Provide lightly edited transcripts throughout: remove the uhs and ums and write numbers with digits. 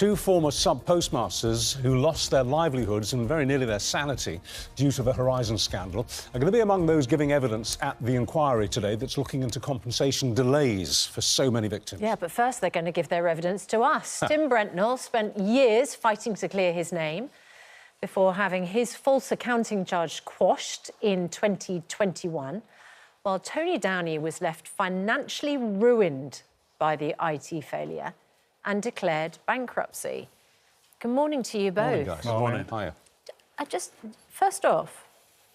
Two former sub-postmasters who lost their livelihoods and very nearly their sanity due to the Horizon scandal are going to be among those giving evidence at the inquiry today that's looking into compensation delays for so many victims. Yeah, but first they're going to give their evidence to us. Tim Brentnall spent years fighting to clear his name before having his false accounting charge quashed in 2021, while Tony Downey was left financially ruined by the IT failure and declared bankruptcy. Good morning to you both. Morning, guys. Morning. Hiya. First off,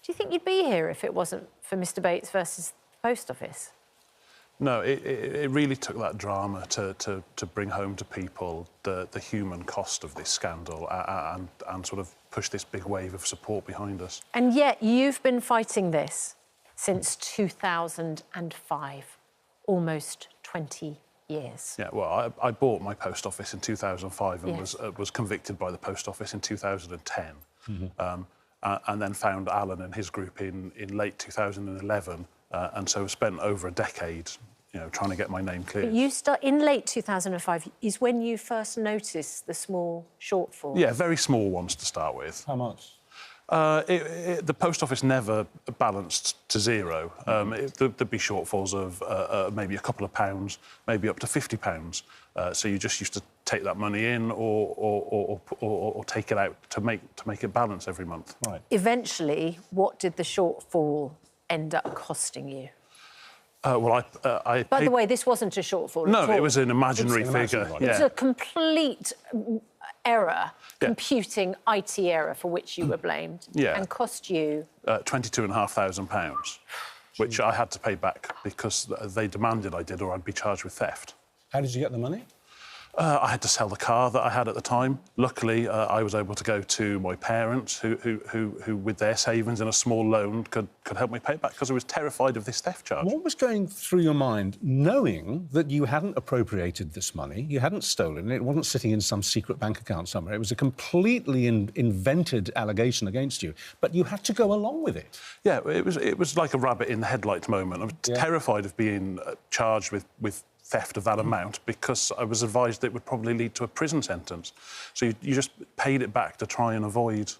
do you think you'd be here if it wasn't for Mr Bates versus the Post Office? No, it really took that drama to bring home to people the human cost of this scandal and sort of push this big wave of support behind us. And yet you've been fighting this since 2005, almost 20 years. Yeah, well, I bought my post office in 2005 and Yes. was convicted by the post office in 2010. Mm-hmm. And then found Alan and his group in late 2011, and so spent over a decade, you know, trying to get my name cleared. You start in late 2005 is when you first noticed the small shortfall. Yeah, very small ones to start with. How much? The post office never balanced to zero. There'd be shortfalls of maybe a couple of pounds, maybe up to £50. So you just used to take that money in or take it out to make it balance every month. Right. Eventually, what did the shortfall end up costing you? Well, I By paid... the way, this wasn't a shortfall at No, all. it was an imaginary It's an figure. imaginary one. It's Yeah. a complete error, computing IT error for which you were blamed, Yeah. and cost you... £22,500, which I had to pay back because they demanded I did or I'd be charged with theft. How did you get the money? I had to sell the car that I had at the time. Luckily, I was able to go to my parents, who with their savings and a small loan, could help me pay it back because I was terrified of this theft charge. What was going through your mind, knowing that you hadn't appropriated this money, you hadn't stolen it, it wasn't sitting in some secret bank account somewhere, it was a completely invented allegation against you, but you had to go along with it? Yeah, it was like a rabbit in the headlights moment. I was terrified of being charged with theft of that amount because I was advised it would probably lead to a prison sentence. So you just paid it back to try and avoid...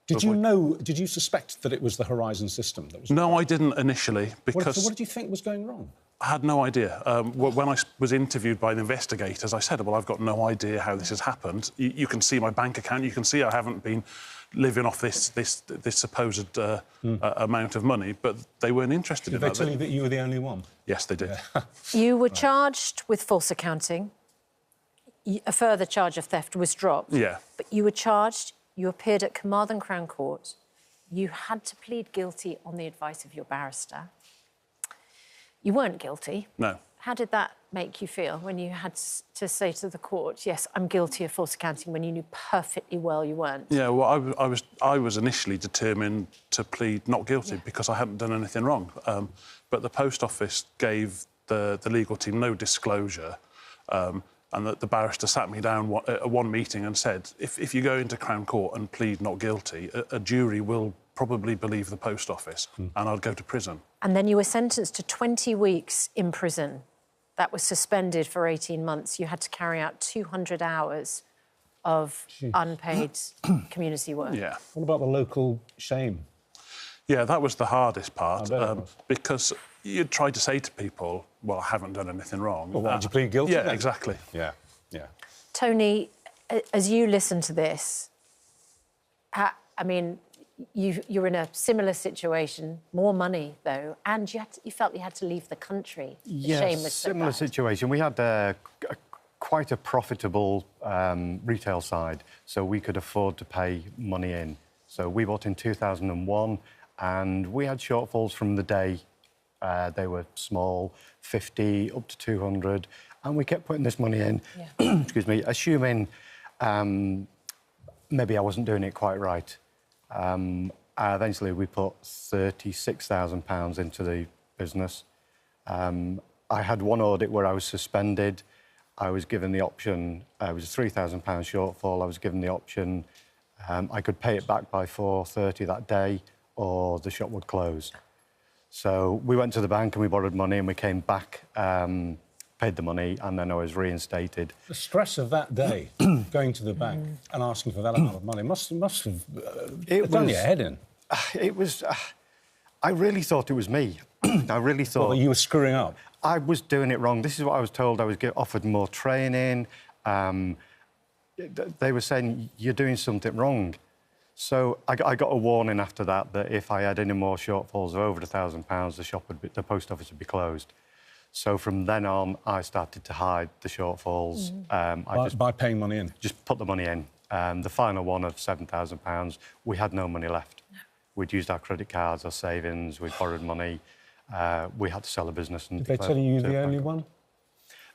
Did you suspect that it was the Horizon system that was... No, I didn't initially because... So what did you think was going wrong? I had no idea. When I was interviewed by the investigators, I said, well, I've got no idea how this has happened. You can see my bank account, you can see I haven't been living off this supposed amount of money, but they weren't interested in that. Did they tell you that you were the only one? Yes, they did. Yeah. You were charged with false accounting. A further charge of theft was dropped. Yeah. But you were charged, you appeared at Carmarthen Crown Court. You had to plead guilty on the advice of your barrister. You weren't guilty. No. How did that make you feel when you had to say to the court, yes, I'm guilty of false accounting, when you knew perfectly well you weren't? Yeah, well, I was initially determined to plead not guilty because I hadn't done anything wrong. But the Post Office gave the legal team no disclosure, and the barrister sat me down at one meeting and said, if you go into Crown Court and plead not guilty, a jury will probably believe the Post Office, and I'll go to prison. And then you were sentenced to 20 weeks in prison. That was suspended for 18 months. You had to carry out 200 hours of unpaid community work. Yeah. What about the local shame? Yeah, that was the hardest part, because you tried to say to people, well, I haven't done anything wrong. Well, why did you plead guilty Yeah, then? exactly. Yeah, yeah. Tony, as you listen to this, I mean, you're in a similar situation, more money, though, and you felt you had to leave the country. Yes, shame was so similar bad. situation. We had quite a profitable retail side, so we could afford to pay money in. So we bought in 2001, and we had shortfalls from the day. They were small, 50 up to 200, and we kept putting this money in, excuse me, assuming maybe I wasn't doing it quite right. Eventually, we put £36,000 into the business. I had one audit where I was suspended. I was given the option, it was a £3,000 shortfall. I was given the option, I could pay it back by 4:30 that day, or the shop would close. So we went to the bank and we borrowed money, and we came back paid the money, and then I was reinstated. The stress of that day, going to the bank and asking for that amount of money, must have done your head in. It was... I really thought it was me. I really thought... Well, you were screwing up. I was doing it wrong. This is what I was told. I was offered more training. They were saying, you're doing something wrong. So I got a warning after that if I had any more shortfalls of over £1,000, the post office would be closed. So from then on, I started to hide the shortfalls. By paying money in? Just put the money in. The final one of £7,000, we had no money left. We'd used our credit cards, our savings, we'd borrowed money. We had to sell a business. And did they tell you you're the only one?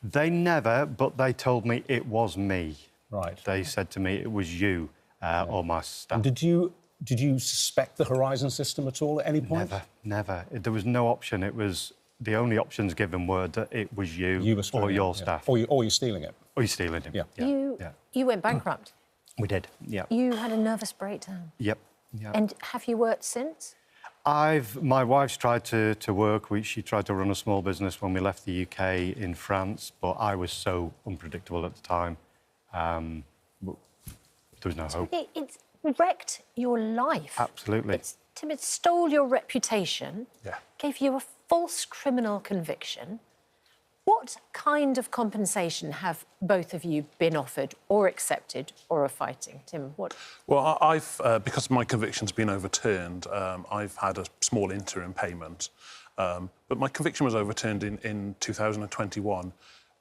They never, but they told me it was me. Right. They said to me it was you or my staff. And did you suspect the Horizon system at all at any point? Never. There was no option. It was... The only options given were that it was you or your staff. Or you're stealing it. Or you're stealing it. Yeah. You went bankrupt. We did, yeah. You had a nervous breakdown. Yep. And have you worked since? My wife's tried to work. She tried to run a small business when we left the UK in France, but I was so unpredictable at the time. There was no hope. It's wrecked your life. Absolutely. Tim, it stole your reputation, Yeah. gave you a false criminal conviction. What kind of compensation have both of you been offered or accepted or are fighting? Tim, what? Well, I've because my conviction's been overturned, I've had a small interim payment. But my conviction was overturned in 2021.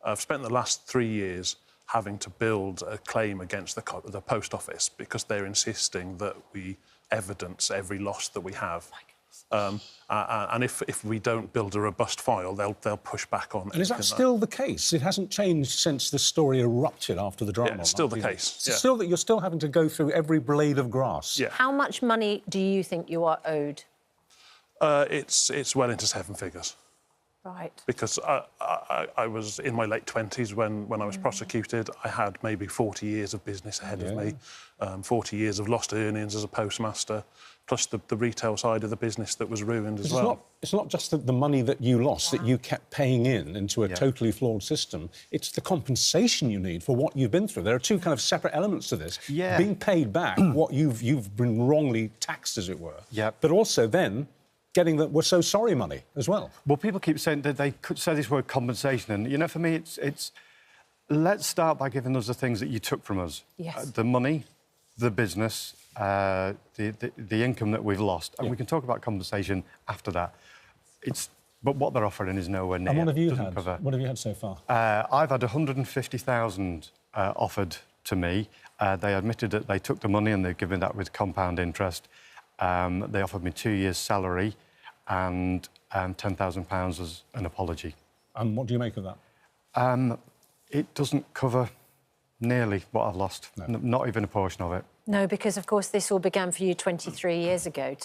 I've spent the last 3 years having to build a claim against the post office because they're insisting that we evidence every loss that we have. And if we don't build a robust file, they'll push back on. And is that still the case? It hasn't changed since the story erupted after the drama. Yeah, it's still the case. It's still that you're still having to go through every blade of grass. Yeah. How much money do you think you are owed? It's well into 7 figures. Right. Because I was in my late 20s when I was prosecuted. I had maybe 40 years of business ahead of me, 40 years of lost earnings as a postmaster, plus the retail side of the business that was ruined as well. It's not just the money that you lost that you kept paying into a totally flawed system. It's the compensation you need for what you've been through. There are two kind of separate elements to this. Yeah. Being paid back what you've been wrongly taxed, as it were. Yeah. But also then getting the "we're so sorry" money as well. Well, people keep saying that they could say this word compensation, and, you know, for me, it's let's start by giving us the things that you took from us. Yes. The money, the business, the income that we've lost. And we can talk about compensation after that. But what they're offering is nowhere near. And what have you Doesn't had? cover. What have you had so far? I've had 150,000 offered to me. They admitted that they took the money and they've given that with compound interest. They offered me 2 years' salary and £10,000 as an apology. And what do you make of that? It doesn't cover nearly what I've lost, not even a portion of it. No, because, of course, this all began for you 23 years ago.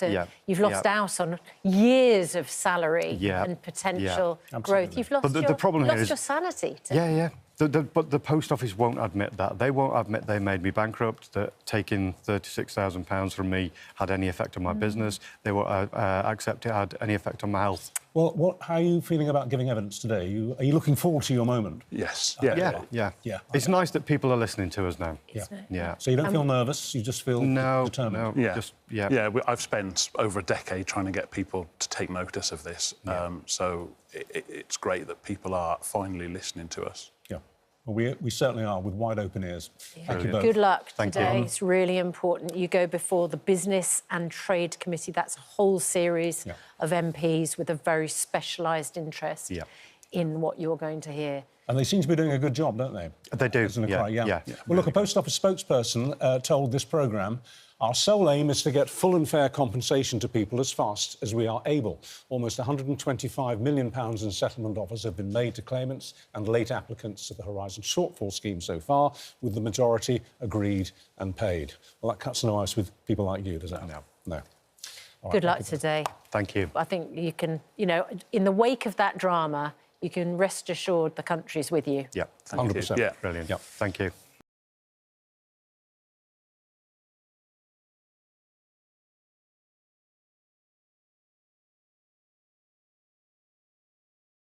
You've lost out on years of salary and potential growth. You've lost, the problem here is your sanity. But the post office won't admit that. They won't admit they made me bankrupt, that taking £36,000 from me had any effect on my business. They won't accept it had any effect on my health. Well, how are you feeling about giving evidence today? Are you looking forward to your moment? Yes. Yeah. It's nice that people are listening to us now. Yeah. So you don't feel nervous, you just feel determined? No. I've spent over a decade trying to get people to take notice of this. So it's great that people are finally listening to us. Yeah. Well, we certainly are, with wide open ears. Thank you both. Good luck today. you. It's really important. You go before the Business and Trade Committee. That's a whole series of MPs with a very specialised interest in what you're going to hear. And they seem to be doing a good job, don't they? They do, Well, look, a post office spokesperson told this programme, "Our sole aim is to get full and fair compensation to people as fast as we are able. Almost £125 million in settlement offers have been made to claimants and late applicants to the Horizon Shortfall scheme so far, with the majority agreed and paid." Well, that cuts no ice with people like you, does it? No. Good luck today. Thank you. I think you can, in the wake of that drama, you can rest assured the country's with you. Yeah, 100%. Yeah. Brilliant. Thank you.